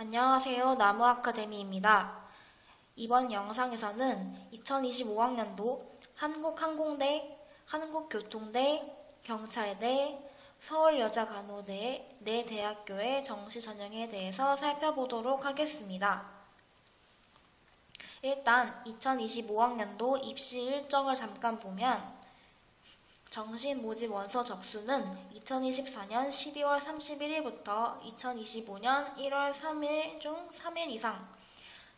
안녕하세요. 나무아카데미입니다. 이번 영상에서는 2025학년도 한국항공대, 한국교통대, 경찰대, 서울여자간호대 네 대학교의 정시 전형에 대해서 살펴보도록 하겠습니다. 일단 2025학년도 입시 일정을 잠깐 보면 정시 모집 원서 접수는 2024년 12월 31일부터 2025년 1월 3일 중 3일 이상,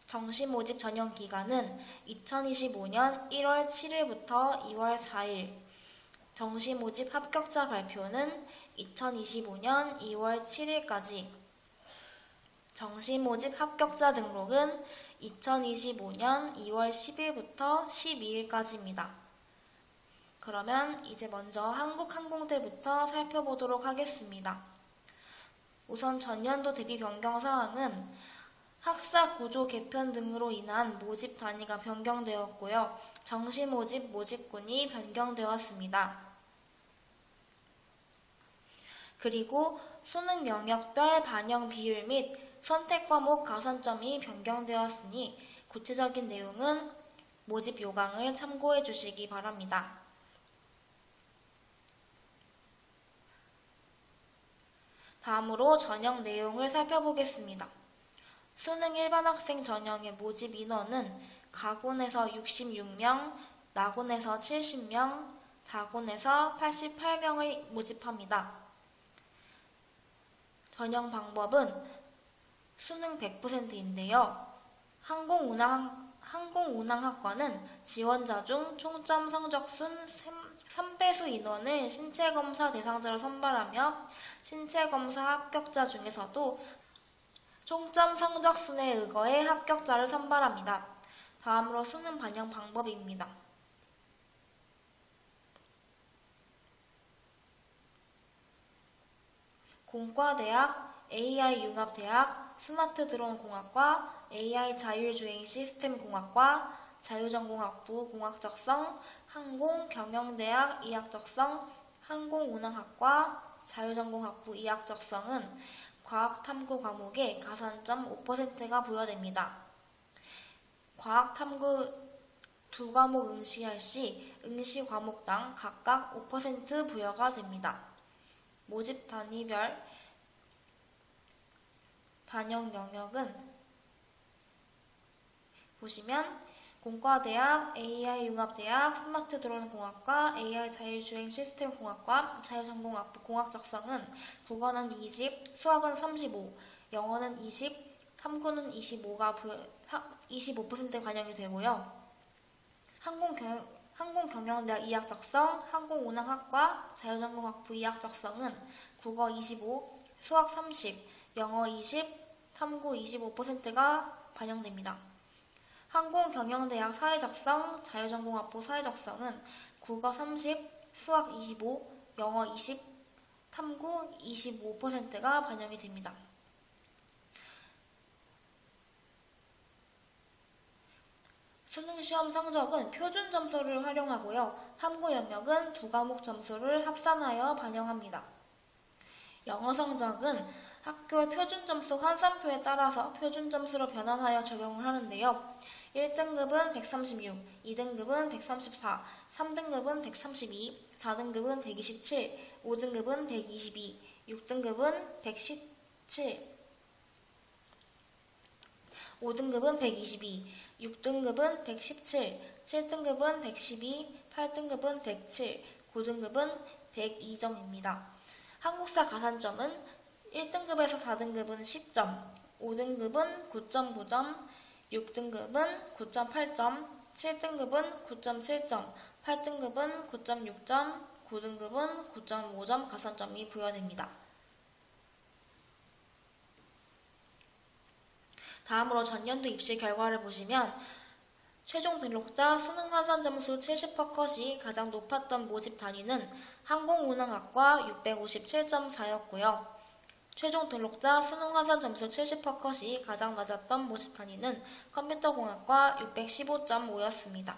정시 모집 전형 기간은 2025년 1월 7일부터 2월 4일, 정시 모집 합격자 발표는 2025년 2월 7일까지, 정시 모집 합격자 등록은 2025년 2월 10일부터 12일까지입니다. 그러면 이제 먼저 한국항공대부터 살펴보도록 하겠습니다. 우선 전년도 대비 변경 사항은 학사 구조 개편 등으로 인한 모집 단위가 변경되었고요. 정시 모집 모집군이 변경되었습니다. 그리고 수능 영역별 반영 비율 및 선택 과목 가산점이 변경되었으니 구체적인 내용은 모집 요강을 참고해 주시기 바랍니다. 다음으로 전형 내용을 살펴보겠습니다. 수능 일반 학생 전형의 모집 인원은 가군에서 66명, 나군에서 70명, 다군에서 88명을 모집합니다. 전형 방법은 수능 100%인데요. 항공운항학과는 지원자 중 총점 성적순 3배수 인원을 신체검사 대상자로 선발하며 신체검사 합격자 중에서도 총점 성적순에 의거해 합격자를 선발합니다. 다음으로 수능 반영 방법입니다. 공과대학, AI-융합대학, 스마트드론공학과, AI-자율주행시스템공학과, 자유전공학부 공학적성, 항공경영대학 이학적성, 항공운항학과, 자유전공학부 이학적성은 과학탐구 과목에 가산점 5%가 부여됩니다. 과학탐구 두 과목 응시할 시 응시 과목당 각각 5% 부여가 됩니다. 모집 단위별 반영 영역은 보시면 공과대학, AI-융합대학, 스마트드론공학과, AI-자율주행시스템공학과, 자유전공학부 공학적성은 국어는 20, 수학은 35, 영어는 20, 탐구는 25% 반영이 되고요. 항공경영대학 이학적성, 항공운항학과, 자유전공학부 이학적성은 국어 25, 수학 30, 영어 20, 탐구 25%가 반영됩니다. 항공경영대학 사회적성, 자유전공학부 사회적성은 국어 30, 수학 25, 영어 20, 탐구 25%가 반영이 됩니다. 수능시험 성적은 표준 점수를 활용하고요. 탐구 영역은 두 과목 점수를 합산하여 반영합니다. 영어 성적은 학교의 표준 점수 환산표에 따라서 표준 점수로 변환하여 적용을 하는데요. 1등급은 136, 2등급은 134, 3등급은 132, 4등급은 127, 5등급은 122, 6등급은 117, 5등급은 122, 6등급은 117, 7등급은 112, 8등급은 107, 9등급은 102점입니다. 한국사 가산점은 1등급에서 4등급은 10점, 5등급은 9.9점, 6등급은 9.8점, 7등급은 9.7점, 8등급은 9.6점, 9등급은 9.5점 가산점이 부여됩니다. 다음으로 전년도 입시 결과를 보시면 최종 등록자 수능 환산 점수 70% 컷이 가장 높았던 모집 단위는 항공운항학과 657.4였고요. 최종 등록자 수능 환산 점수 70% 컷이 가장 낮았던 모집 단위는 컴퓨터공학과 615.5였습니다.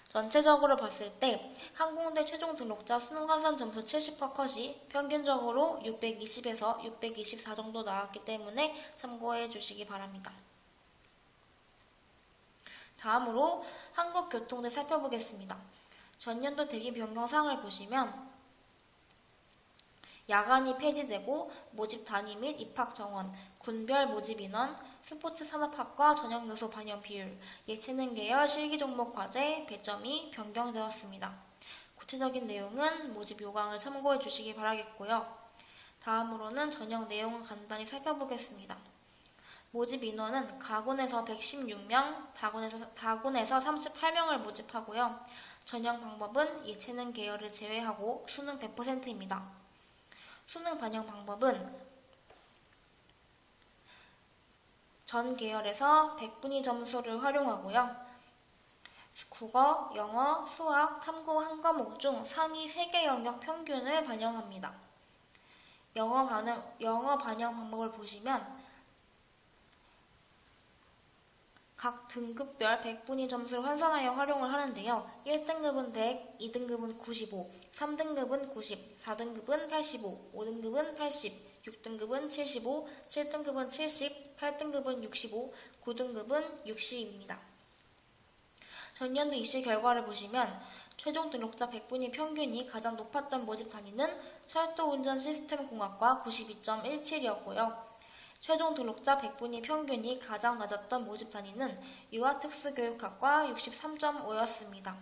전체적으로 봤을 때 항공대 최종 등록자 수능 환산 점수 70% 컷이 평균적으로 620에서 624 정도 나왔기 때문에 참고해 주시기 바랍니다. 다음으로 한국교통대 살펴보겠습니다. 전년도 대비 변경 사항을 보시면 야간이 폐지되고 모집 단위 및 입학 정원, 군별 모집 인원, 스포츠 산업학과 전형 요소 반영 비율, 예체능 계열 실기 종목 과제 배점이 변경되었습니다. 구체적인 내용은 모집 요강을 참고해 주시기 바라겠고요. 다음으로는 전형 내용을 간단히 살펴보겠습니다. 모집 인원은 가군에서 116명, 다군에서 38명을 모집하고요. 전형 방법은 예체능 계열을 제외하고 수능 100%입니다. 수능 반영 방법은 전 계열에서 100분위 점수를 활용하고요. 국어, 영어, 수학, 탐구 한 과목 중 상위 3개 영역 평균을 반영합니다. 영어 반영 방법을 보시면 각 등급별 100분위 점수를 환산하여 활용을 하는데요. 1등급은 100, 2등급은 95, 3등급은 90, 4등급은 85, 5등급은 80, 6등급은 75, 7등급은 70, 8등급은 65, 9등급은 60입니다. 전년도 입시 결과를 보시면 최종 등록자 100분위 평균이 가장 높았던 모집 단위는 철도운전시스템공학과 92.17이었고요. 최종 등록자 100분위 평균이 가장 낮았던 모집 단위는 유아특수교육학과 63.5였습니다.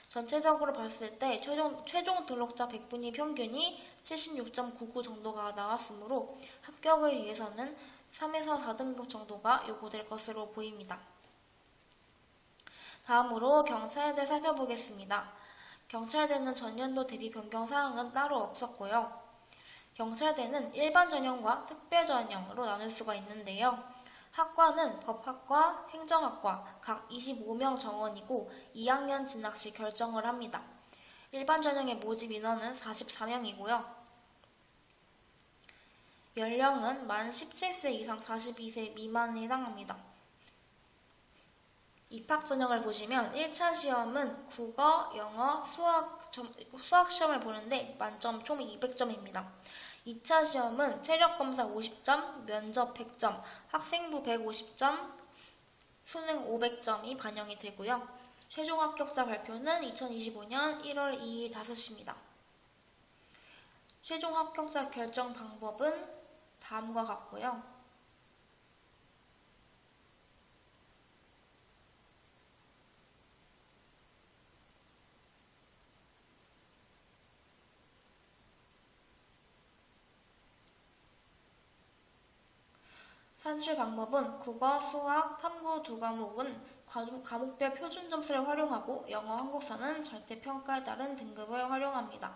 전체적으로 봤을 때 최종 등록자 100분위 평균이 76.99 정도가 나왔으므로 합격을 위해서는 3에서 4등급 정도가 요구될 것으로 보입니다. 다음으로 경찰대 살펴보겠습니다. 경찰대는 전년도 대비 변경 사항은 따로 없었고요. 경찰대는 일반 전형과 특별 전형으로 나눌 수가 있는데요. 학과는 법학과, 행정학과 각 25명 정원이고 2학년 진학 시 결정을 합니다. 일반 전형의 모집 인원은 44명이고요. 연령은 만 17세 이상 42세 미만에 해당합니다. 입학 전형을 보시면 1차 시험은 국어, 영어, 수학 시험을 보는데 만점 총 200점입니다. 2차 시험은 체력검사 50점, 면접 100점, 학생부 150점, 수능 500점이 반영이 되고요. 최종 합격자 발표는 2025년 1월 2일 5시입니다. 최종 합격자 결정 방법은 다음과 같고요. 산출 방법은 국어, 수학, 탐구 두 과목은 과목별 표준 점수를 활용하고 영어, 한국사는 절대평가에 따른 등급을 활용합니다.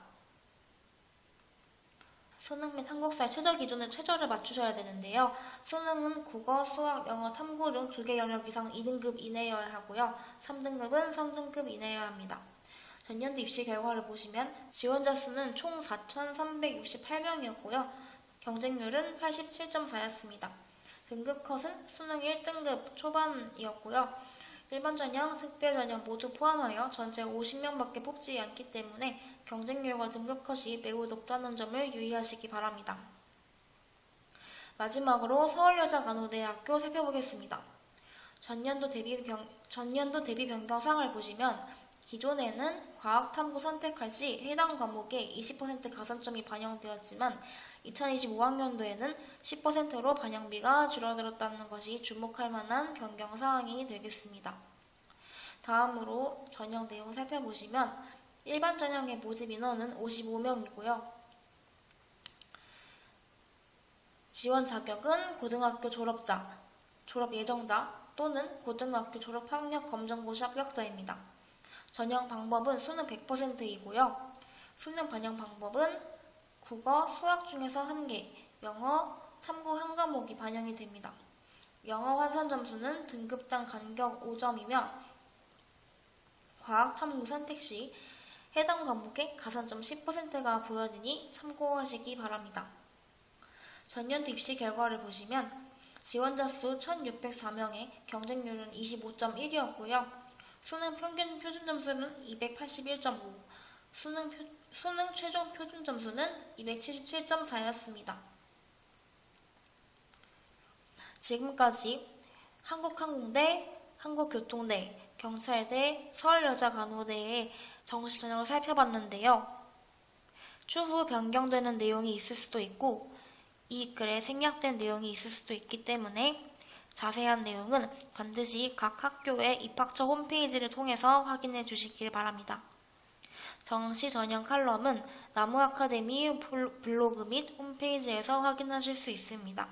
수능 및 한국사의 최저를 맞추셔야 되는데요. 수능은 국어, 수학, 영어, 탐구 중 2개 영역 이상 2등급 이내여야 하고요. 3등급은 3등급 이내여야 합니다. 전년도 입시 결과를 보시면 지원자 수는 총 4,368명이었고요. 경쟁률은 87.4였습니다. 등급 컷은 수능 1등급 초반이었고요. 일반 전형, 특별 전형 모두 포함하여 전체 50명밖에 뽑지 않기 때문에 경쟁률과 등급 컷이 매우 높다는 점을 유의하시기 바랍니다. 마지막으로 서울여자간호대학교 살펴보겠습니다. 전년도 대비 변경 사항을 보시면 기존에는 과학탐구 선택할 시 해당 과목에 20% 가산점이 반영되었지만 2025학년도에는 10%로 반영비가 줄어들었다는 것이 주목할 만한 변경 사항이 되겠습니다. 다음으로 전형 내용 살펴보시면 일반 전형의 모집 인원은 55명이고요. 지원 자격은 고등학교 졸업 예정자 또는 고등학교 졸업학력 검정고시 합격자입니다. 전형 방법은 수능 100%이고요. 수능 반영 방법은 국어, 수학 중에서 1개, 영어, 탐구 한 과목이 반영이 됩니다. 영어 환산 점수는 등급당 간격 5점이며 과학, 탐구 선택 시 해당 과목에 가산점 10%가 부여되니 참고하시기 바랍니다. 전년도 입시 결과를 보시면 지원자 수 1,604명에 경쟁률은 25.1이었고요. 수능 평균 표준 점수는 281.5, 수능 최종 표준 점수는 277.4였습니다. 지금까지 한국항공대, 한국교통대, 경찰대, 서울여자간호대의 정시 전형을 살펴봤는데요. 추후 변경되는 내용이 있을 수도 있고 이 글에 생략된 내용이 있을 수도 있기 때문에 자세한 내용은 반드시 각 학교의 입학처 홈페이지를 통해서 확인해 주시길 바랍니다. 정시 전형 칼럼은 나무 아카데미 블로그 및 홈페이지에서 확인하실 수 있습니다.